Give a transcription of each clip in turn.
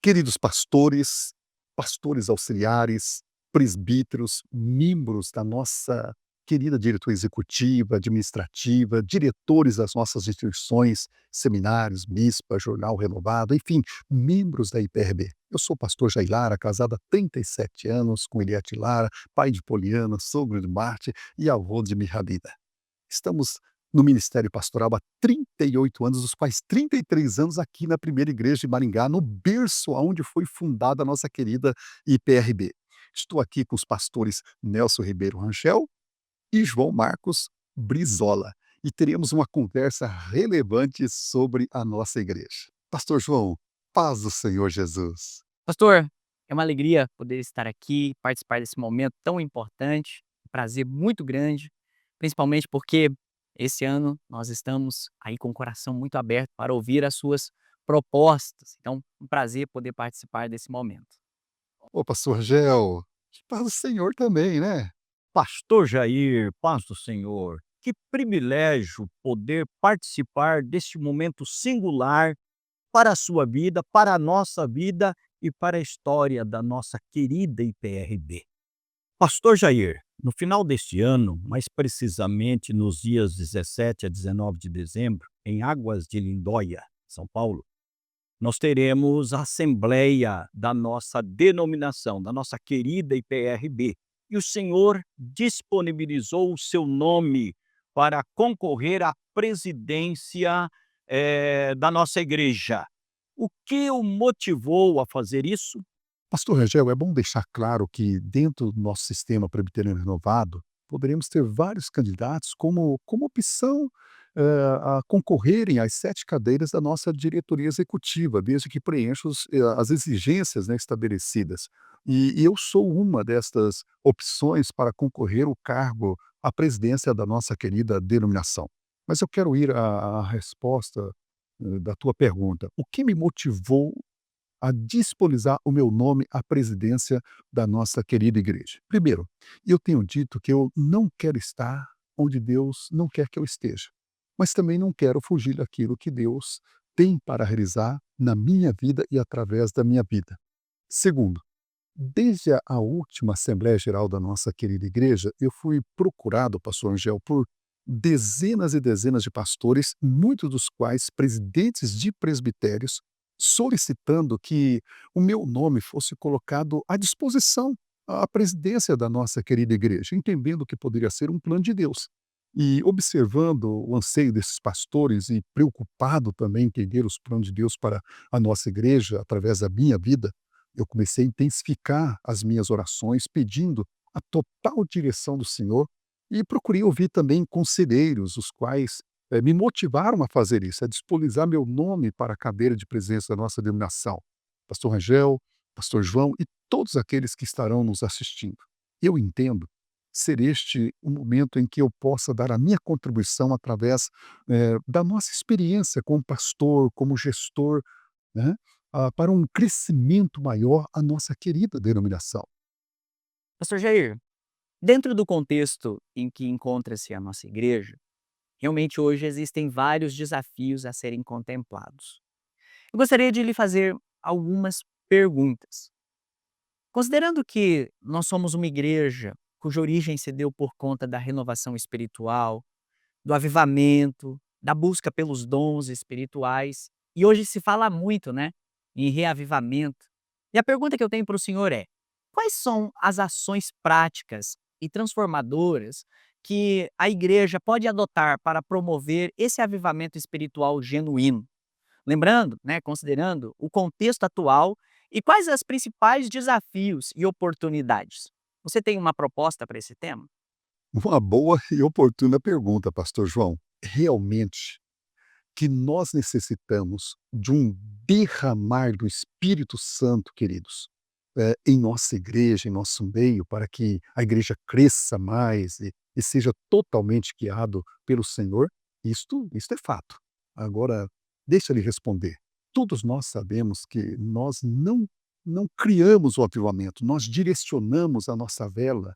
Queridos pastores, pastores auxiliares, presbíteros, membros da nossa querida diretoria executiva, administrativa, diretores das nossas instituições, seminários, MISPA, Jornal Renovado, enfim, membros da IPRB. Eu sou o pastor Jair Lara, casado há 37 anos com Eliette Lara, pai de Poliana, sogro de Marte e avô de Mihalida. Estamos no Ministério Pastoral há 38 anos, dos quais 33 anos aqui na Primeira Igreja de Maringá, no berço onde foi fundada a nossa querida IPRB. Estou aqui com os pastores Nelson Ribeiro Rangel e João Marcos Brizola, e teremos uma conversa relevante sobre a nossa igreja. Pastor João, paz do Senhor Jesus. Pastor, é uma alegria poder estar aqui, participar desse momento tão importante, um prazer muito grande, principalmente porque esse ano nós estamos aí com o coração muito aberto para ouvir as suas propostas. Então, um prazer poder participar desse momento. Ô, pastor Rangel, paz do Senhor também, né? Pastor Jair, paz do Senhor. Que privilégio poder participar deste momento singular para a sua vida, para a nossa vida e para a história da nossa querida IPRB. Pastor Jair, no final deste ano, mais precisamente nos dias 17 a 19 de dezembro, em Águas de Lindóia, São Paulo, nós teremos a assembleia da nossa denominação, da nossa querida IPRB. E o Senhor disponibilizou o seu nome para concorrer à presidência da nossa igreja. O que o motivou a fazer isso? Pastor Rangel, é bom deixar claro que dentro do nosso sistema presbiteriano renovado, poderemos ter vários candidatos como opção a concorrerem às 7 cadeiras da nossa diretoria executiva, desde que preencha as exigências, né, estabelecidas. E eu sou uma destas opções para concorrer ao cargo à presidência da nossa querida denominação. Mas eu quero ir à resposta da tua pergunta. O que me motivou a disponibilizar o meu nome à presidência da nossa querida igreja? Primeiro, eu tenho dito que eu não quero estar onde Deus não quer que eu esteja, mas também não quero fugir daquilo que Deus tem para realizar na minha vida e através da minha vida. Segundo, desde a última Assembleia Geral da nossa querida igreja, eu fui procurado, pastor Angel, por dezenas e dezenas de pastores, muitos dos quais presidentes de presbitérios, solicitando que o meu nome fosse colocado à disposição à presidência da nossa querida igreja, entendendo que poderia ser um plano de Deus. E observando o anseio desses pastores e preocupado também em entender os planos de Deus para a nossa igreja através da minha vida, eu comecei a intensificar as minhas orações, pedindo a total direção do Senhor, e procurei ouvir também conselheiros, os quais me motivaram a fazer isso, a disponibilizar meu nome para a cadeira de presidência da nossa denominação. Pastor Rangel, Pastor João e todos aqueles que estarão nos assistindo. Eu entendo ser este o momento em que eu possa dar a minha contribuição através da nossa experiência como pastor, como gestor, né, para um crescimento maior à nossa querida denominação. Pastor Jair, dentro do contexto em que encontra-se a nossa igreja, realmente hoje existem vários desafios a serem contemplados. Eu gostaria de lhe fazer algumas perguntas. Considerando que nós somos uma igreja cuja origem se deu por conta da renovação espiritual, do avivamento, da busca pelos dons espirituais, e hoje se fala muito, né, em reavivamento. E a pergunta que eu tenho para o senhor é: quais são as ações práticas e transformadoras que a igreja pode adotar para promover esse avivamento espiritual genuíno? Lembrando, né, considerando o contexto atual e quais os principais desafios e oportunidades. Você tem uma proposta para esse tema? Uma boa e oportuna pergunta, pastor João. Realmente, que nós necessitamos de um derramar do Espírito Santo, queridos, em nossa igreja, em nosso meio, para que a igreja cresça mais e seja totalmente guiado pelo Senhor, isto é fato. Agora, deixa ele responder. Todos nós sabemos que nós não criamos o avivamento, nós direcionamos a nossa vela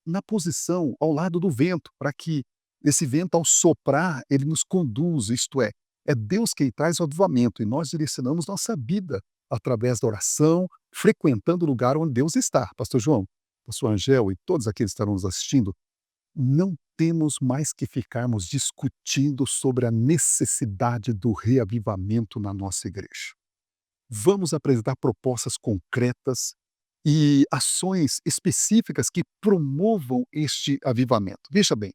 na posição ao lado do vento, para que Esse vento, ao soprar, ele nos conduz, isto é Deus quem traz o avivamento e nós direcionamos nossa vida através da oração, frequentando o lugar onde Deus está. Pastor João, pastor Angel e todos aqueles que estarão nos assistindo, não temos mais que ficarmos discutindo sobre a necessidade do reavivamento na nossa igreja. Vamos apresentar propostas concretas e ações específicas que promovam este avivamento. Veja bem,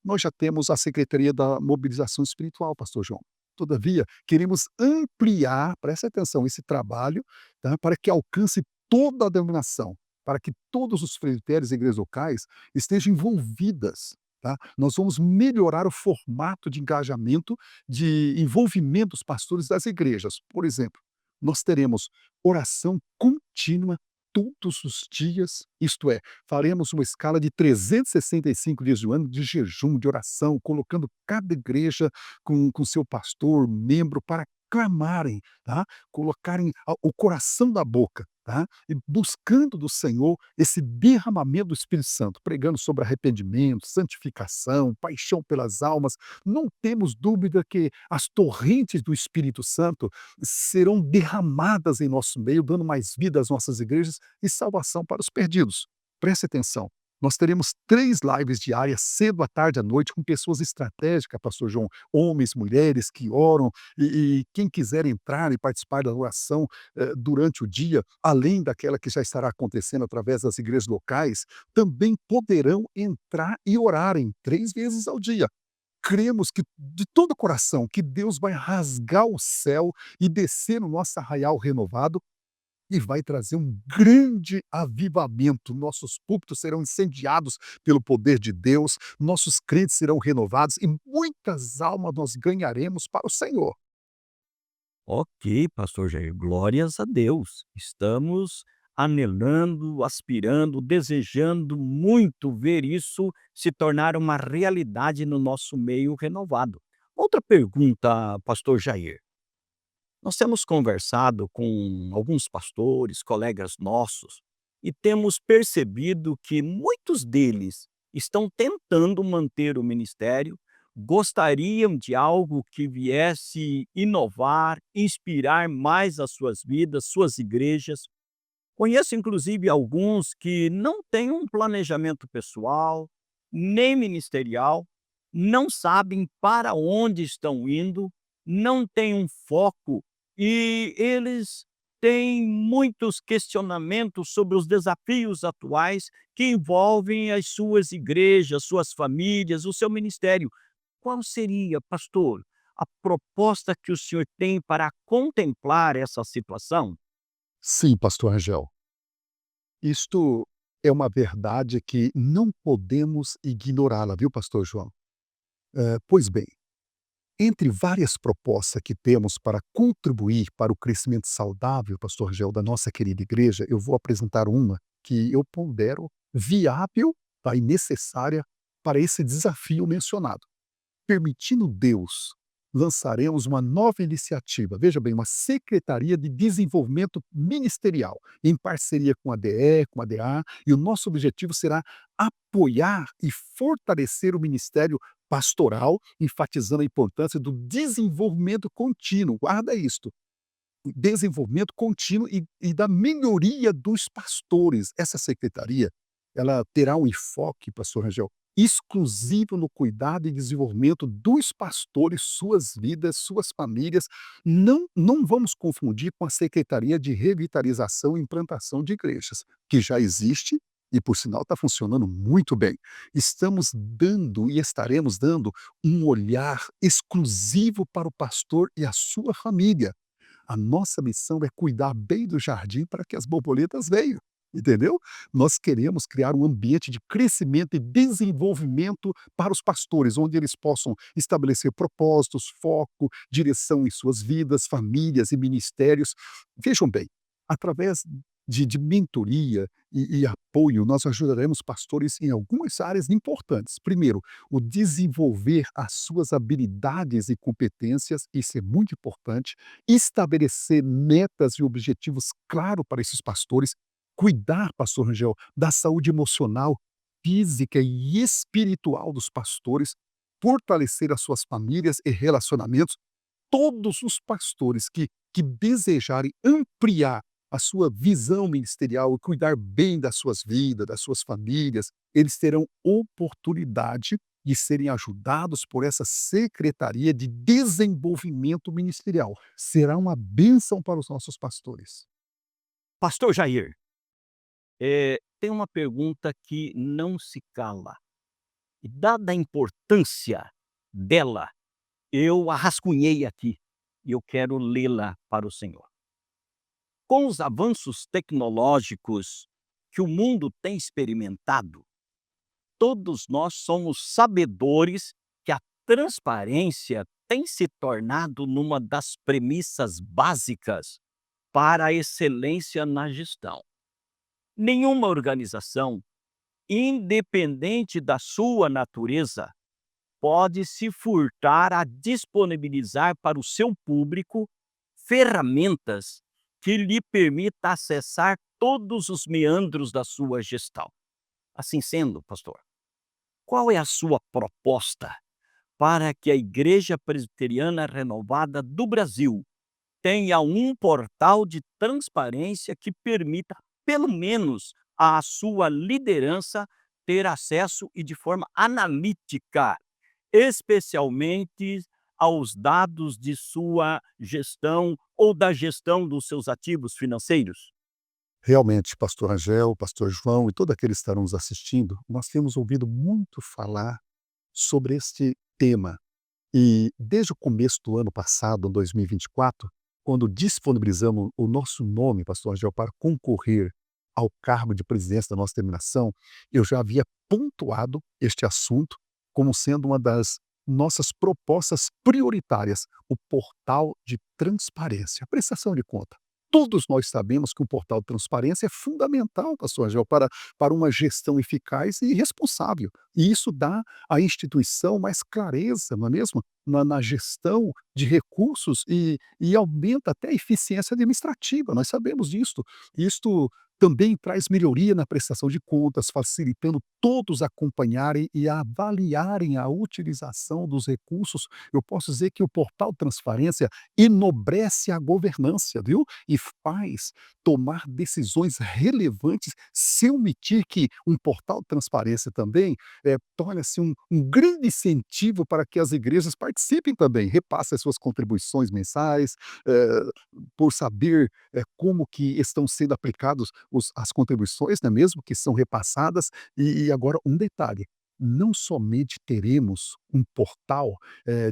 nós já temos a Secretaria da Mobilização Espiritual, pastor João. Todavia, queremos ampliar, preste atenção, esse trabalho, tá, para que alcance toda a denominação, para que todos os presbitérios e igrejas locais estejam envolvidas. Tá? Nós vamos melhorar o formato de engajamento, de envolvimento dos pastores das igrejas. Por exemplo, nós teremos oração contínua todos os dias, isto é, faremos uma escala de 365 dias do ano de jejum, de oração, colocando cada igreja com seu pastor, membro, para clamarem, tá? Colocarem o coração da boca, tá? E buscando do Senhor esse derramamento do Espírito Santo, pregando sobre arrependimento, santificação, paixão pelas almas. Não temos dúvida que as torrentes do Espírito Santo serão derramadas em nosso meio, dando mais vida às nossas igrejas e salvação para os perdidos. Preste atenção. Nós teremos 3 lives diárias, cedo, à tarde, à noite, com pessoas estratégicas, pastor João, homens, mulheres que oram, e quem quiser entrar e participar da oração durante o dia, além daquela que já estará acontecendo através das igrejas locais, também poderão entrar e orarem 3 vezes ao dia. Cremos que, de todo o coração, que Deus vai rasgar o céu e descer no nosso arraial renovado e vai trazer um grande avivamento. Nossos púlpitos serão incendiados pelo poder de Deus, nossos crentes serão renovados e muitas almas nós ganharemos para o Senhor. Ok, pastor Jair, glórias a Deus. Estamos anelando, aspirando, desejando muito ver isso se tornar uma realidade no nosso meio renovado. Outra pergunta, pastor Jair. Nós temos conversado com alguns pastores, colegas nossos, e temos percebido que muitos deles estão tentando manter o ministério, gostariam de algo que viesse inovar, inspirar mais as suas vidas, suas igrejas. Conheço inclusive alguns que não têm um planejamento pessoal, nem ministerial, não sabem para onde estão indo, não têm um foco e eles têm muitos questionamentos sobre os desafios atuais que envolvem as suas igrejas, suas famílias, o seu ministério. Qual seria, pastor, a proposta que o senhor tem para contemplar essa situação? Sim, pastor Angel. Isto é uma verdade que não podemos ignorá-la, viu, pastor João? Pois bem, entre várias propostas que temos para contribuir para o crescimento saudável, pastor Angel, da nossa querida igreja, eu vou apresentar uma que eu pondero viável, tá, e necessária para esse desafio mencionado. Permitindo Deus, lançaremos uma nova iniciativa, veja bem, uma Secretaria de Desenvolvimento Ministerial, em parceria com a DE, com a DA, e o nosso objetivo será apoiar e fortalecer o ministério pastoral, enfatizando a importância do desenvolvimento contínuo. Guarda isto. Desenvolvimento contínuo e da melhoria dos pastores. Essa secretaria, ela terá um enfoque, pastor Rangel, exclusivo no cuidado e desenvolvimento dos pastores, suas vidas, suas famílias. Não vamos confundir com a Secretaria de Revitalização e Implantação de Igrejas, que já existe e, por sinal, está funcionando muito bem. Estamos dando e estaremos dando um olhar exclusivo para o pastor e a sua família. A nossa missão é cuidar bem do jardim para que as borboletas venham, entendeu? Nós queremos criar um ambiente de crescimento e desenvolvimento para os pastores, onde eles possam estabelecer propósitos, foco, direção em suas vidas, famílias e ministérios. Vejam bem, através de mentoria e apoio, nós ajudaremos pastores em algumas áreas importantes. Primeiro, o desenvolver as suas habilidades e competências, isso é muito importante. Estabelecer metas e objetivos claros para esses pastores. Cuidar, pastor Rangel, da saúde emocional, física e espiritual dos pastores. fortalecer as suas famílias e relacionamentos. Todos os pastores que desejarem ampliar a sua visão ministerial e cuidar bem das suas vidas, das suas famílias, eles terão oportunidade de serem ajudados por essa Secretaria de Desenvolvimento Ministerial. Será uma bênção para os nossos pastores. Pastor Jair, tem uma pergunta que não se cala. E dada a importância dela, eu a rascunhei aqui e eu quero lê-la para o senhor. Com os avanços tecnológicos que o mundo tem experimentado, todos nós somos sabedores que a transparência tem se tornado numa das premissas básicas para a excelência na gestão. Nenhuma organização, independente da sua natureza, pode se furtar a disponibilizar para o seu público ferramentas que lhe permita acessar todos os meandros da sua gestão. Assim sendo, pastor, qual é a sua proposta para que a Igreja Presbiteriana Renovada do Brasil tenha um portal de transparência que permita, pelo menos, à sua liderança ter acesso e de forma analítica, especialmente aos dados de sua gestão ou da gestão dos seus ativos financeiros? Realmente, pastor Rangel, pastor João e todos aqueles que estarão nos assistindo, nós temos ouvido muito falar sobre este tema. E desde o começo do ano passado, 2024, quando disponibilizamos o nosso nome, pastor Rangel, para concorrer ao cargo de presidência da nossa denominação, eu já havia pontuado este assunto como sendo uma das nossas propostas prioritárias, o portal de transparência, a prestação de conta. Todos nós sabemos que o portal de transparência é fundamental, pastor Angel, para uma gestão eficaz e responsável. E isso dá à instituição mais clareza, não é mesmo? Na gestão de recursos e aumenta até a eficiência administrativa, nós sabemos disto. Isto também traz melhoria na prestação de contas, facilitando todos acompanharem e avaliarem a utilização dos recursos. Eu posso dizer que o portal de transparência enobrece a governança, viu? E faz tomar decisões relevantes, sem omitir que um portal de transparência também torna-se um grande incentivo para que as igrejas participem também, repassem as suas contribuições mensais, eh, por saber como que estão sendo aplicados as contribuições, não é mesmo, que são repassadas. E agora um detalhe, não somente teremos um portal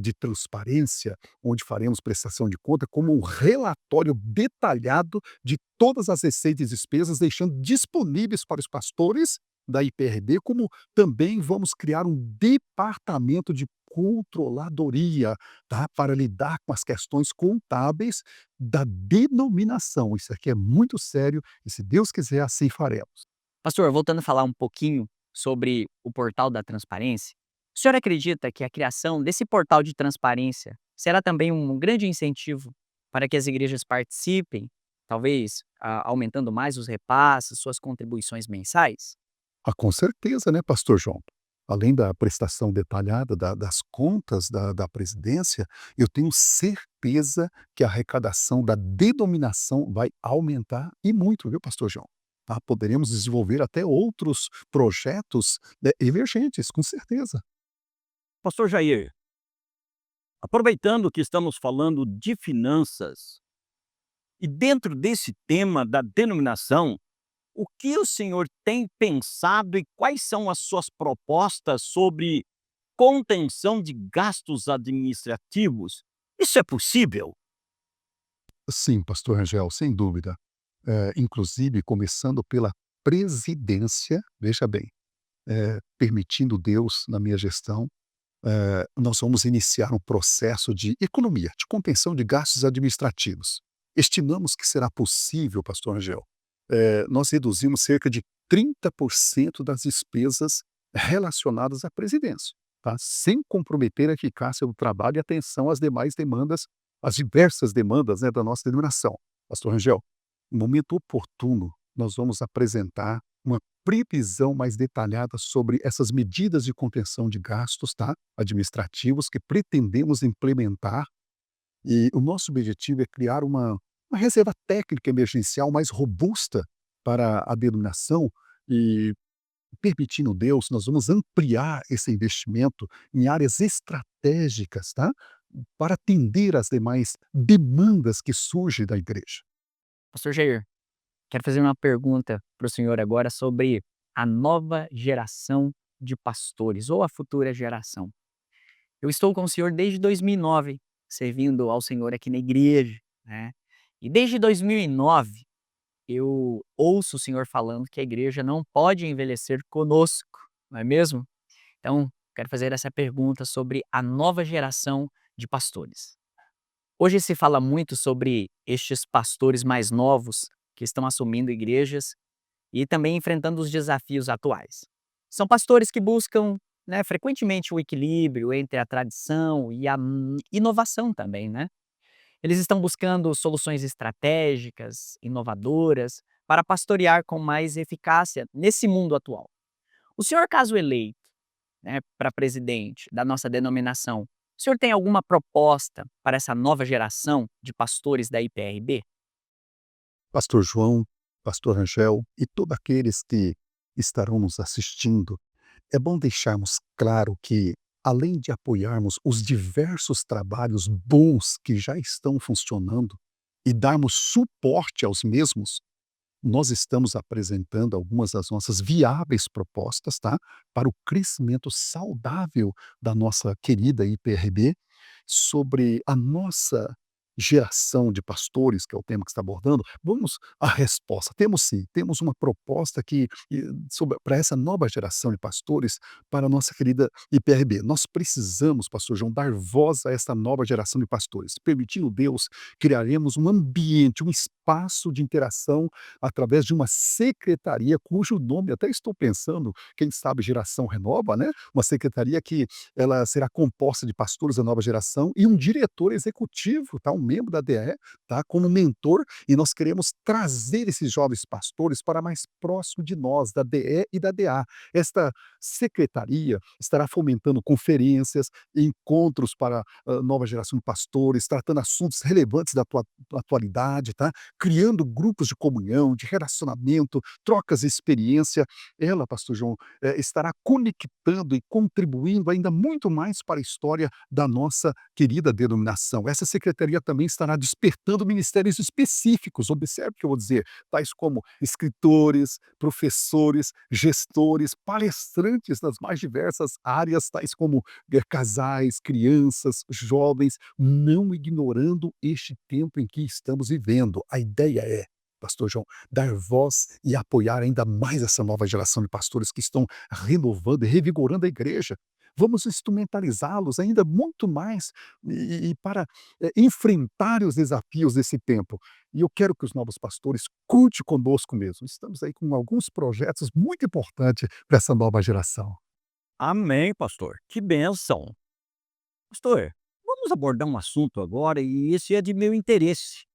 de transparência, onde faremos prestação de conta, como um relatório detalhado de todas as receitas e despesas, deixando disponíveis para os pastores da IPRD, como também vamos criar um departamento de controladoria, tá? Para lidar com as questões contábeis da denominação. Isso aqui é muito sério e, se Deus quiser, assim faremos. Pastor, voltando a falar um pouquinho sobre o portal da transparência, o senhor acredita que a criação desse portal de transparência será também um grande incentivo para que as igrejas participem, talvez aumentando mais os repasses, suas contribuições mensais? Ah, com certeza, né, pastor João? Além da prestação detalhada das contas da presidência, eu tenho certeza que a arrecadação da denominação vai aumentar e muito, viu, pastor João? Tá? Poderemos desenvolver até outros projetos, né, emergentes, com certeza. Pastor Jair, aproveitando que estamos falando de finanças, e dentro desse tema da denominação, o que o senhor tem pensado e quais são as suas propostas sobre contenção de gastos administrativos? Isso é possível? Sim, pastor Rangel, sem dúvida. Inclusive, começando pela presidência, veja bem, permitindo Deus na minha gestão, nós vamos iniciar um processo de economia, de contenção de gastos administrativos. Estimamos que será possível, pastor Angel, nós reduzimos cerca de 30% das despesas relacionadas à presidência, tá? Sem comprometer a eficácia do trabalho e atenção às demais demandas, às diversas demandas, né, da nossa denominação. Pastor Angel, no momento oportuno, nós vamos apresentar uma previsão mais detalhada sobre essas medidas de contenção de gastos, tá, administrativos que pretendemos implementar, e o nosso objetivo é criar uma reserva técnica emergencial mais robusta para a denominação e, permitindo Deus, nós vamos ampliar esse investimento em áreas estratégicas, tá, para atender às demais demandas que surgem da igreja. Pastor Jair, quero fazer uma pergunta para o senhor agora sobre a nova geração de pastores ou a futura geração. Eu estou com o senhor desde 2009, servindo ao Senhor aqui na igreja, né? E desde 2009 eu ouço o senhor falando que a igreja não pode envelhecer conosco, não é mesmo? Então, quero fazer essa pergunta sobre a nova geração de pastores. Hoje se fala muito sobre estes pastores mais novos que estão assumindo igrejas e também enfrentando os desafios atuais. São pastores que buscam, né, frequentemente o equilíbrio entre a tradição e a inovação também, né? Eles estão buscando soluções estratégicas, inovadoras, para pastorear com mais eficácia nesse mundo atual. O senhor, caso eleito, né, para presidente da nossa denominação, o senhor tem alguma proposta para essa nova geração de pastores da IPRB? Pastor João, pastor Rangel e todos aqueles que estarão nos assistindo, é bom deixarmos claro que, além de apoiarmos os diversos trabalhos bons que já estão funcionando e darmos suporte aos mesmos, nós estamos apresentando algumas das nossas viáveis propostas, tá, para o crescimento saudável da nossa querida IPRB, sobre a nossa geração de pastores, que é o tema que está abordando. Vamos à resposta. Temos sim, temos uma proposta que para essa nova geração de pastores, para a nossa querida IPRB. Nós precisamos, pastor João, dar voz a essa nova geração de pastores. Permitindo Deus, criaremos um ambiente, um espaço de interação através de uma secretaria, cujo nome até estou pensando, quem sabe Geração Renova, né? Uma secretaria que ela será composta de pastores da nova geração e um diretor executivo, tá? Um membro da DE, tá? Como mentor, e nós queremos trazer esses jovens pastores para mais próximo de nós, da DE e da DA. Esta secretaria estará fomentando conferências, encontros para a nova geração de pastores, tratando assuntos relevantes da atualidade, tá? Criando grupos de comunhão, de relacionamento, trocas de experiência. Ela, pastor João, estará conectando e contribuindo ainda muito mais para a história da nossa querida denominação. Essa secretaria também estará despertando ministérios específicos, observe o que eu vou dizer, tais como escritores, professores, gestores, palestrantes nas mais diversas áreas, tais como casais, crianças, jovens, não ignorando este tempo em que estamos vivendo. A ideia é, pastor João, dar voz e apoiar ainda mais essa nova geração de pastores que estão renovando e revigorando a igreja. Vamos instrumentalizá-los ainda muito mais e para enfrentar os desafios desse tempo. E eu quero que os novos pastores curte conosco mesmo. Estamos aí com alguns projetos muito importantes para essa nova geração. Amém, pastor. Que bênção. Pastor, vamos abordar um assunto agora e esse é de meu interesse.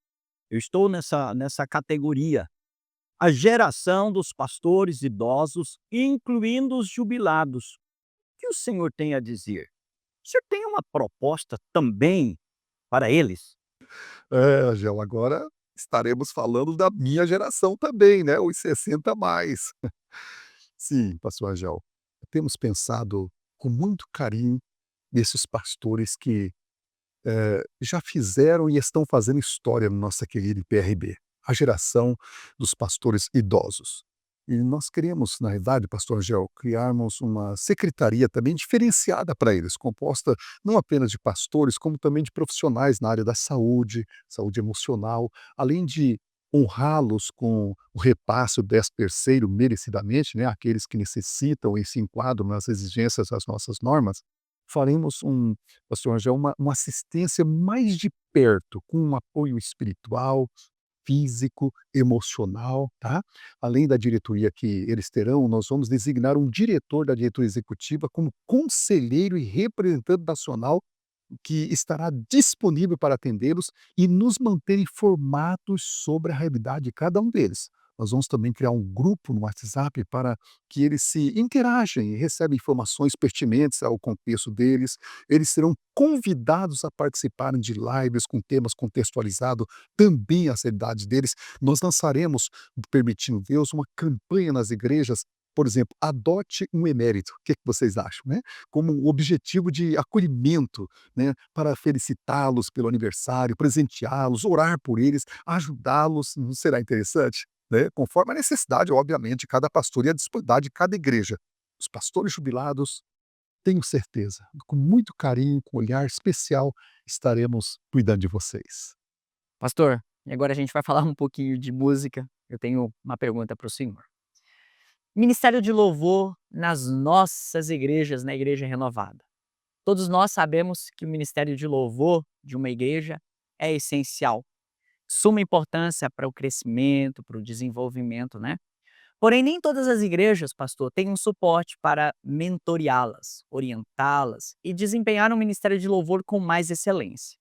Eu estou nessa categoria. A geração dos pastores idosos, incluindo os jubilados. O que o senhor tem a dizer? O senhor tem uma proposta também para eles? Angel, agora estaremos falando da minha geração também, né, os 60 a mais. Sim, pastor Angel, temos pensado com muito carinho nesses pastores que já fizeram e estão fazendo história na nossa querida IPRB, a geração dos pastores idosos. E nós queremos, na realidade, pastor Angel, criarmos uma secretaria também diferenciada para eles, composta não apenas de pastores, como também de profissionais na área da saúde, saúde emocional, além de honrá-los com o repasse do 13º merecidamente, né, aqueles que necessitam e se enquadram nas exigências das nossas normas. Faremos pastor Angel, uma assistência mais de perto, com um apoio espiritual, físico, emocional, tá? Além da diretoria que eles terão, nós vamos designar um diretor da diretoria executiva como conselheiro e representante nacional que estará disponível para atendê-los e nos manter informados sobre a realidade de cada um deles. nós vamos também criar um grupo no WhatsApp para que eles se interagem e recebem informações pertinentes ao contexto deles. Eles serão convidados a participarem de lives com temas contextualizados também às realidades deles. Nós lançaremos, permitindo Deus, uma campanha nas igrejas, por exemplo, adote um emérito. O que é que vocês acham, né? Como um objetivo de acolhimento, né, para felicitá-los pelo aniversário, presenteá-los, orar por eles, ajudá-los. Não será interessante? Né? Conforme a necessidade, obviamente, de cada pastor e a disponibilidade de cada igreja. Os pastores jubilados, tenho certeza, com muito carinho, com olhar especial, estaremos cuidando de vocês. Pastor, e agora a gente vai falar um pouquinho de música. Eu tenho uma pergunta para o senhor. Ministério de louvor nas nossas igrejas, na Igreja Renovada. Todos nós sabemos que o ministério de louvor de uma igreja é essencial, suma importância para o crescimento, para o desenvolvimento, né? Porém, nem todas as igrejas, pastor, têm um suporte para mentoreá-las, orientá-las e desempenhar um ministério de louvor com mais excelência.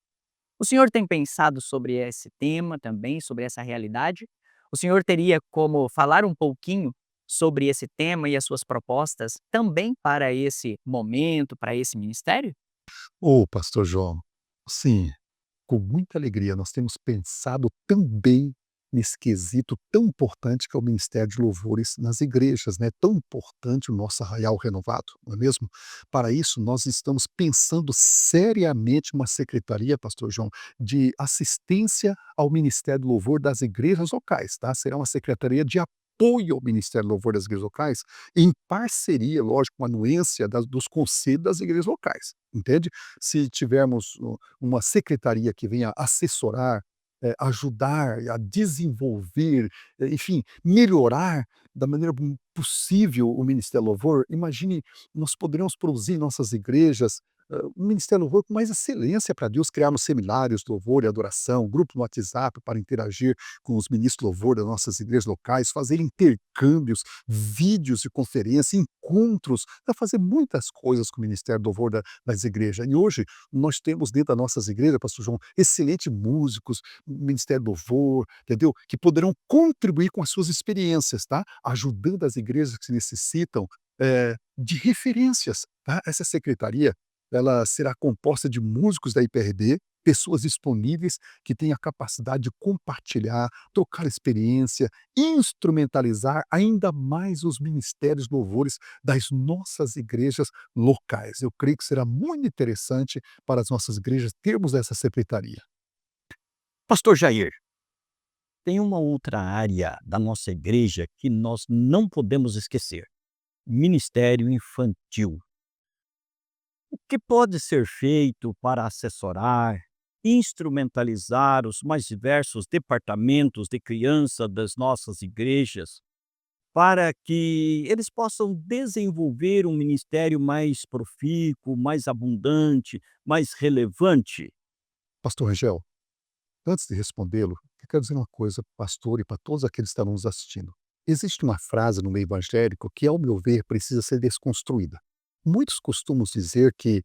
O senhor tem pensado sobre esse tema também, sobre essa realidade? O senhor teria como falar um pouquinho sobre esse tema e as suas propostas também para esse momento, para esse ministério? Ô, pastor João, sim, com muita alegria, nós temos pensado também nesse quesito tão importante que é o ministério de louvores nas igrejas, né? Tão importante o nosso arraial renovado, não é mesmo? Para isso, nós estamos pensando seriamente uma secretaria, pastor João, de assistência ao ministério de louvor das igrejas locais, tá? Será uma secretaria de apoio ao ministério de louvor das igrejas locais, em parceria, lógico, com a anuência dos conselhos das igrejas locais, entende? Se tivermos uma secretaria que venha assessorar, ajudar a desenvolver, enfim, melhorar da maneira possível o Ministério Louvor, imagine, nós poderemos produzir em nossas igrejas, um Ministério Louvor com mais excelência para Deus, criarmos seminários de louvor e adoração, grupo no WhatsApp para interagir com os ministros de louvor das nossas igrejas locais, fazer intercâmbios, vídeos de conferência, encontros, para fazer muitas coisas com o Ministério do Louvor das igrejas. E hoje nós temos dentro das nossas igrejas, pastor João, excelentes músicos, Ministério do Louvor, entendeu? Que poderão contribuir com as suas experiências, tá? Ajudando as igrejas que necessitam de referências, tá? Essa secretaria, ela será composta de músicos da IPRD, pessoas disponíveis que têm a capacidade de compartilhar, trocar experiência, instrumentalizar ainda mais os ministérios louvores das nossas igrejas locais. Eu creio que será muito interessante para as nossas igrejas termos essa secretaria. Pastor Jair, tem uma outra área da nossa igreja que nós não podemos esquecer: ministério infantil. O que pode ser feito para assessorar, instrumentalizar os mais diversos departamentos de criança das nossas igrejas, para que eles possam desenvolver um ministério mais profícuo, mais abundante, mais relevante? Pastor Rangel, antes de respondê-lo, eu quero dizer uma coisa para o pastor e para todos aqueles que estão nos assistindo. Existe uma frase no meio evangélico que, ao meu ver, precisa ser desconstruída. Muitos costumam dizer que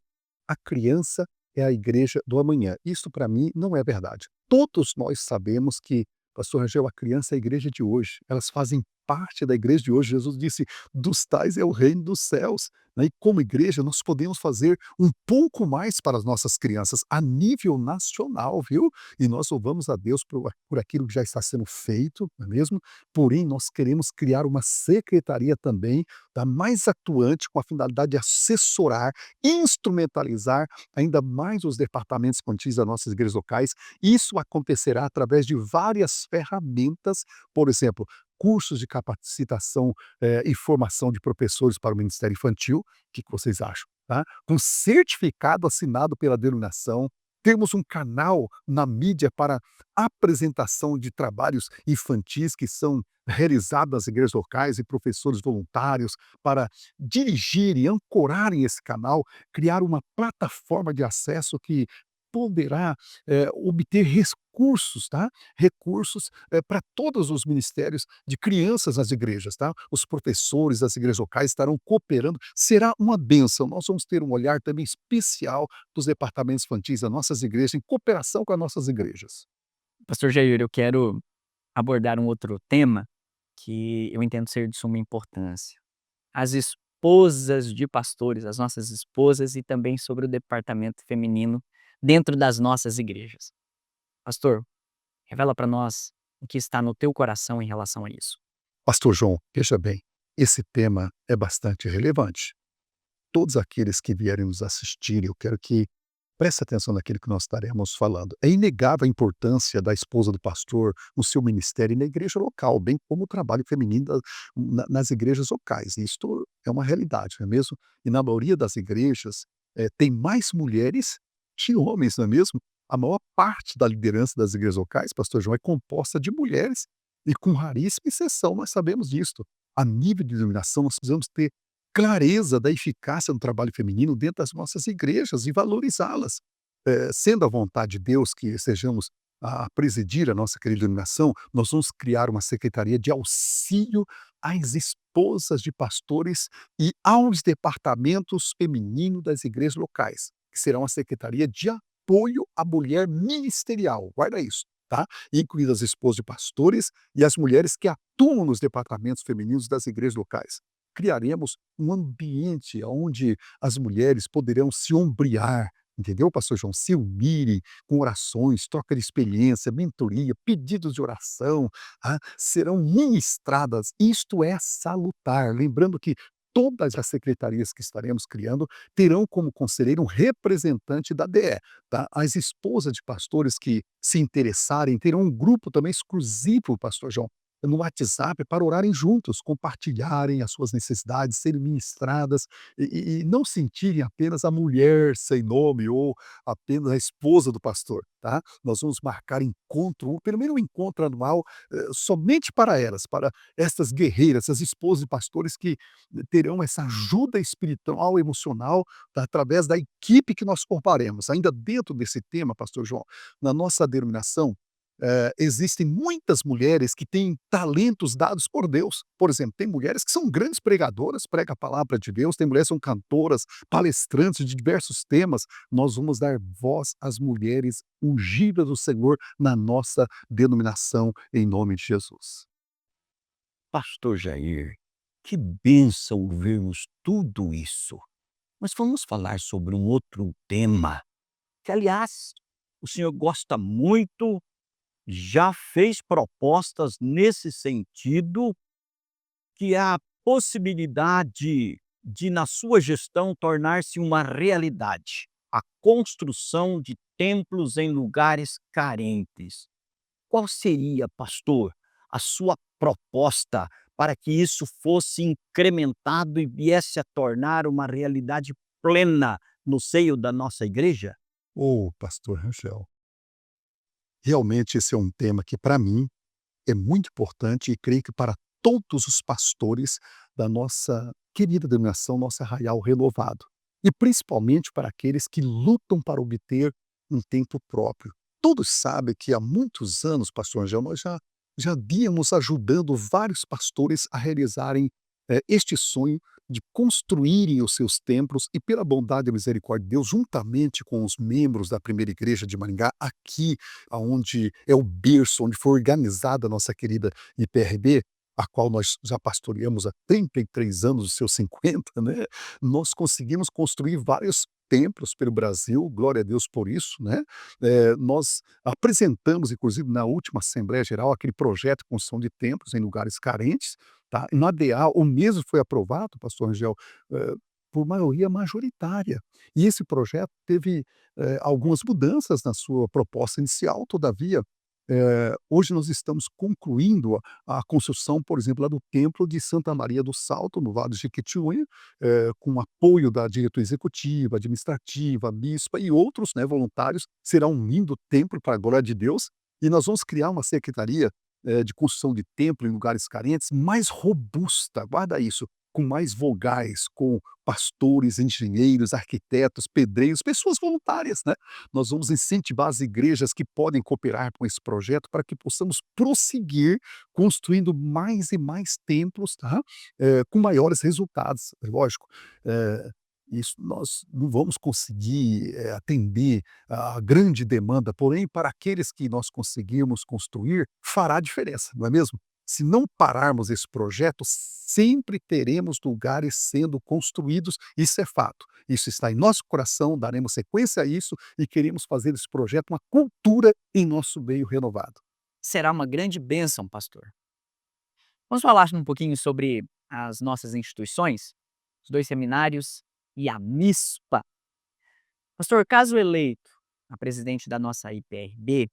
a criança é a igreja do amanhã. Isso, para mim, não é verdade. Todos nós sabemos que, pastor Rangel, a criança é a igreja de hoje. Elas fazem parte da igreja de hoje. Jesus disse, dos tais é o reino dos céus. Né? E como igreja, nós podemos fazer um pouco mais para as nossas crianças a nível nacional, viu? E nós louvamos a Deus por aquilo que já está sendo feito, não é mesmo? Porém, nós queremos criar uma secretaria também, da mais atuante, com a finalidade de assessorar, instrumentalizar ainda mais os departamentos infantis das nossas igrejas locais. Isso acontecerá através de várias ferramentas, por exemplo, cursos de capacitação e formação de professores para o Ministério Infantil. O que vocês acham? Tá? Com certificado assinado pela denominação, temos um canal na mídia para apresentação de trabalhos infantis que são realizados nas igrejas locais e professores voluntários para dirigir e ancorarem esse canal, criar uma plataforma de acesso que poderá obter recursos, tá? Recursos para todos os ministérios de crianças nas igrejas, tá? Os professores das igrejas locais estarão cooperando, será uma bênção. Nós vamos ter um olhar também especial dos departamentos infantis das nossas igrejas, em cooperação com as nossas igrejas. Pastor Jair, eu quero abordar um outro tema que eu entendo ser de suma importância. As esposas de pastores, as nossas esposas e também sobre o departamento feminino dentro das nossas igrejas. Pastor, revela para nós o que está no teu coração em relação a isso. Pastor João, veja bem, esse tema é bastante relevante. Todos aqueles que vierem nos assistir, eu quero que preste atenção naquilo que nós estaremos falando. É inegável a importância da esposa do pastor no seu ministério e na igreja local, bem como o trabalho feminino nas igrejas locais. Isto é uma realidade, não é mesmo? E na maioria das igrejas, tem mais mulheres que homens, não é mesmo? A maior parte da liderança das igrejas locais, pastor João, é composta de mulheres e com raríssima exceção, nós sabemos disto. A nível de denominação, nós precisamos ter clareza da eficácia do trabalho feminino dentro das nossas igrejas e valorizá-las. Sendo a vontade de Deus que estejamos a presidir a nossa querida denominação, nós vamos criar uma secretaria de auxílio às esposas de pastores e aos departamentos femininos das igrejas locais, que será uma secretaria de apoio à mulher ministerial. Guarda isso, tá? Incluindo as esposas de pastores e as mulheres que atuam nos departamentos femininos das igrejas locais. Criaremos um ambiente onde as mulheres poderão se ombrear, entendeu, pastor João? Se unirem com orações, troca de experiência, mentoria, pedidos de oração, serão ministradas. Isto é salutar. Lembrando que todas as secretarias que estaremos criando terão como conselheiro um representante da DE, tá? As esposas de pastores que se interessarem terão um grupo também exclusivo, pastor João, no WhatsApp para orarem juntos, compartilharem as suas necessidades, serem ministradas e não sentirem apenas a mulher sem nome ou apenas a esposa do pastor, tá? Nós vamos marcar encontro, pelo menos um encontro anual, somente para elas, para essas guerreiras, essas esposas de pastores que terão essa ajuda espiritual, emocional, tá? Através da equipe que nós formaremos. Ainda dentro desse tema, pastor João, na nossa denominação, existem muitas mulheres que têm talentos dados por Deus. Por exemplo, tem mulheres que são grandes pregadoras, pregam a palavra de Deus, tem mulheres que são cantoras, palestrantes de diversos temas. Nós vamos dar voz às mulheres ungidas do Senhor na nossa denominação, em nome de Jesus. Pastor Jair, que bênção ouvirmos tudo isso. Mas vamos falar sobre um outro tema, que aliás, o senhor gosta muito, já fez propostas nesse sentido, que é a possibilidade de, na sua gestão, tornar-se uma realidade, a construção de templos em lugares carentes. Qual seria, pastor, a sua proposta para que isso fosse incrementado e viesse a tornar uma realidade plena no seio da nossa igreja? Ô, pastor Rangel, realmente esse é um tema que, para mim, é muito importante e creio que para todos os pastores da nossa querida denominação, nosso Arraial Renovado. E principalmente para aqueles que lutam para obter um tempo próprio. Todos sabem que há muitos anos, pastor Angel, nós já víamos ajudando vários pastores a realizarem este sonho de construírem os seus templos e, pela bondade e misericórdia de Deus, juntamente com os membros da primeira igreja de Maringá, aqui onde é o berço, onde foi organizada a nossa querida IPRB, a qual nós já pastoreamos há 33 anos, os seus 50, né? Nós conseguimos construir vários templos pelo Brasil, glória a Deus por isso, né? Nós apresentamos, inclusive, na última Assembleia Geral, aquele projeto de construção de templos em lugares carentes, tá? E na DA, o mesmo foi aprovado, pastor Angel, por maioria majoritária. E esse projeto teve algumas mudanças na sua proposta inicial, todavia, hoje nós estamos concluindo a construção, por exemplo, lá do Templo de Santa Maria do Salto, no Vale de Jequitinhonha, com apoio da diretoria executiva, administrativa, bispa e outros, né, voluntários. Será um lindo templo para a glória de Deus. E nós vamos criar uma secretaria de construção de templo em lugares carentes mais robusta, guarda isso, com mais vogais, com pastores, engenheiros, arquitetos, pedreiros, pessoas voluntárias, né? Nós vamos incentivar as igrejas que podem cooperar com esse projeto para que possamos prosseguir construindo mais e mais templos, tá? Com maiores resultados, é lógico. Isso nós não vamos conseguir atender a grande demanda, porém, para aqueles que nós conseguirmos construir, fará diferença, não é mesmo? Se não pararmos esse projeto, sempre teremos lugares sendo construídos, isso é fato. Isso está em nosso coração, daremos sequência a isso e queremos fazer desse projeto uma cultura em nosso meio renovado. Será uma grande bênção, pastor. Vamos falar um pouquinho sobre as nossas instituições, os 2 seminários e a MISPA. Pastor, caso eleito a presidente da nossa IPRB,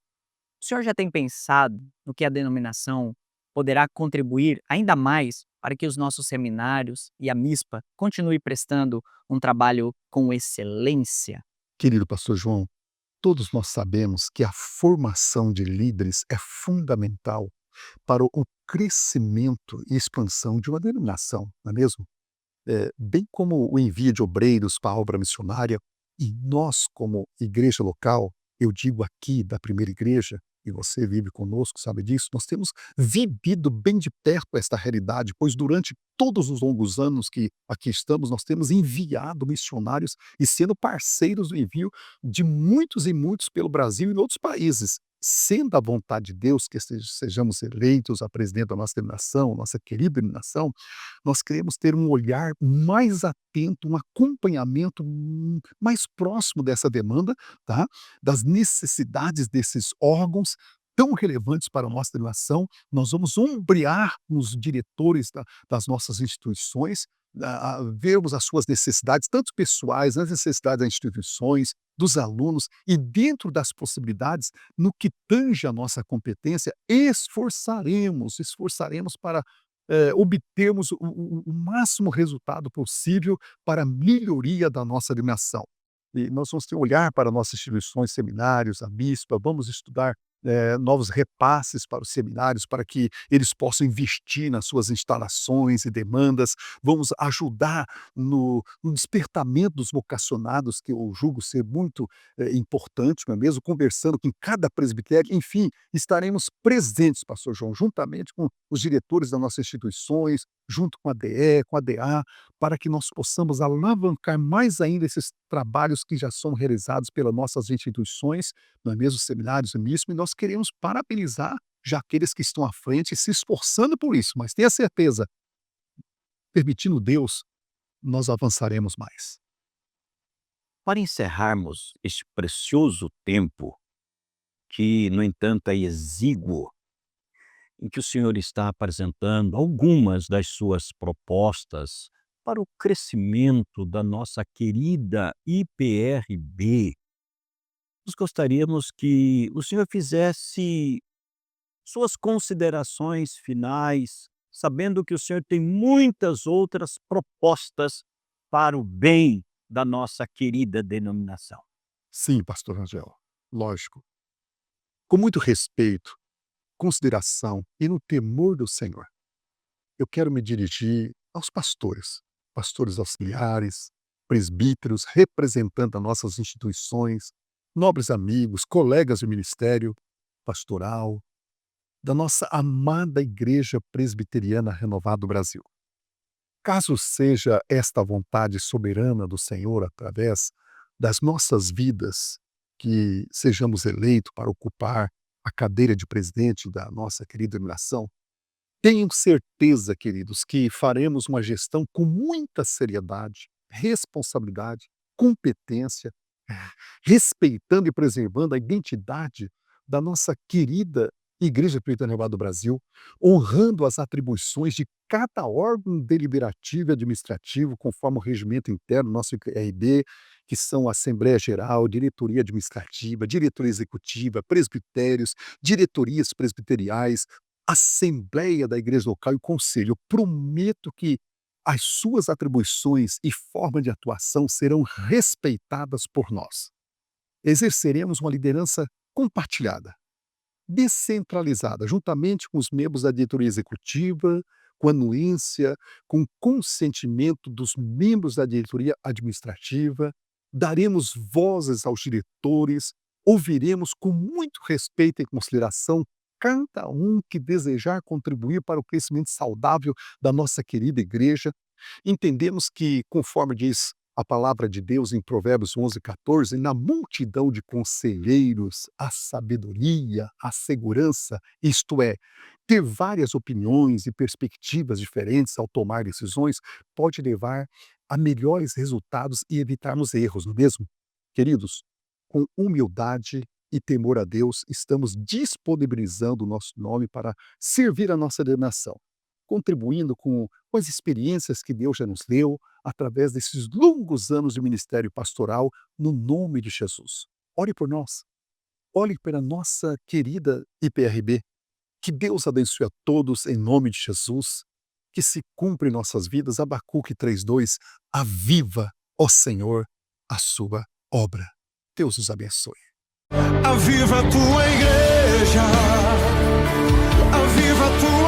o senhor já tem pensado no que a denominação poderá contribuir ainda mais para que os nossos seminários e a MISPA continue prestando um trabalho com excelência? Querido pastor João, todos nós sabemos que a formação de líderes é fundamental para o crescimento e expansão de uma denominação, não é mesmo? Bem como o envio de obreiros para a obra missionária, e nós, como igreja local, eu digo aqui da primeira igreja, e você vive conosco, sabe disso, nós temos vivido bem de perto esta realidade, pois durante todos os longos anos que aqui estamos, nós temos enviado missionários e sendo parceiros do envio de muitos e muitos pelo Brasil e em outros países. Sendo a vontade de Deus que sejamos eleitos a presidente da nossa denominação, nossa querida denominação, nós queremos ter um olhar mais atento, um acompanhamento mais próximo dessa demanda, tá? Das necessidades desses órgãos tão relevantes para a nossa denominação. Nós vamos ombrear os diretores das nossas instituições, vermos as suas necessidades, tanto pessoais, as necessidades das instituições, dos alunos, e dentro das possibilidades, no que tange a nossa competência, esforçaremos para obtermos o máximo resultado possível para a melhoria da nossa denominação. E nós vamos ter um olhar para nossas instituições, seminários, a bispa, vamos estudar novos repasses para os seminários, para que eles possam investir nas suas instalações e demandas, vamos ajudar no despertamento dos vocacionados, que eu julgo ser muito importante, não é mesmo? Conversando com cada presbitério, enfim, estaremos presentes, pastor João, juntamente com os diretores das nossas instituições, junto com a DE, com a DA, para que nós possamos alavancar mais ainda esses trabalhos que já são realizados pelas nossas instituições, não é mesmo, seminários e MISP, e nós queremos parabenizar já aqueles que estão à frente se esforçando por isso, mas tenha certeza, permitindo Deus, nós avançaremos mais. Para encerrarmos este precioso tempo, que, no entanto, é exíguo, em que o senhor está apresentando algumas das suas propostas para o crescimento da nossa querida IPRB, nós gostaríamos que o senhor fizesse suas considerações finais, sabendo que o senhor tem muitas outras propostas para o bem da nossa querida denominação. Sim, pastor Rangel, lógico. Com muito respeito, consideração e no temor do Senhor, eu quero me dirigir aos pastores, pastores auxiliares, presbíteros, representantes das nossas instituições, nobres amigos, colegas de ministério pastoral, da nossa amada Igreja Presbiteriana Renovada do Brasil. Caso seja esta a vontade soberana do Senhor através das nossas vidas, que sejamos eleitos para ocupar a cadeira de presidente da nossa querida denominação, tenham certeza, queridos, que faremos uma gestão com muita seriedade, responsabilidade, competência, respeitando e preservando a identidade da nossa querida Igreja Presbiteriana Renovada do Brasil, honrando as atribuições de cada órgão deliberativo e administrativo, conforme o regimento interno do nosso IRB, que são a Assembleia Geral, Diretoria Administrativa, Diretoria Executiva, presbitérios, diretorias presbiteriais, Assembleia da Igreja Local e o Conselho. Eu prometo que as suas atribuições e forma de atuação serão respeitadas por nós. Exerceremos uma liderança compartilhada, descentralizada, juntamente com os membros da diretoria executiva, com anuência, com consentimento dos membros da diretoria administrativa, daremos vozes aos diretores, ouviremos com muito respeito e consideração cada um que desejar contribuir para o crescimento saudável da nossa querida igreja. Entendemos que, conforme diz A palavra de Deus em Provérbios 11:14, na multidão de conselheiros, a sabedoria, a segurança, isto é, ter várias opiniões e perspectivas diferentes ao tomar decisões pode levar a melhores resultados e evitarmos erros, não é mesmo? Queridos, com humildade e temor a Deus, estamos disponibilizando o nosso nome para servir a nossa nação, contribuindo com as experiências que Deus já nos deu através desses longos anos de ministério pastoral, no nome de Jesus. Ore por nós, ore pela nossa querida IPRB. Que Deus abençoe a todos em nome de Jesus. Que se cumpra em nossas vidas Abacuque 3:2. Aviva, ó Senhor, a sua obra. Deus os abençoe. Aviva a tua igreja, aviva a tua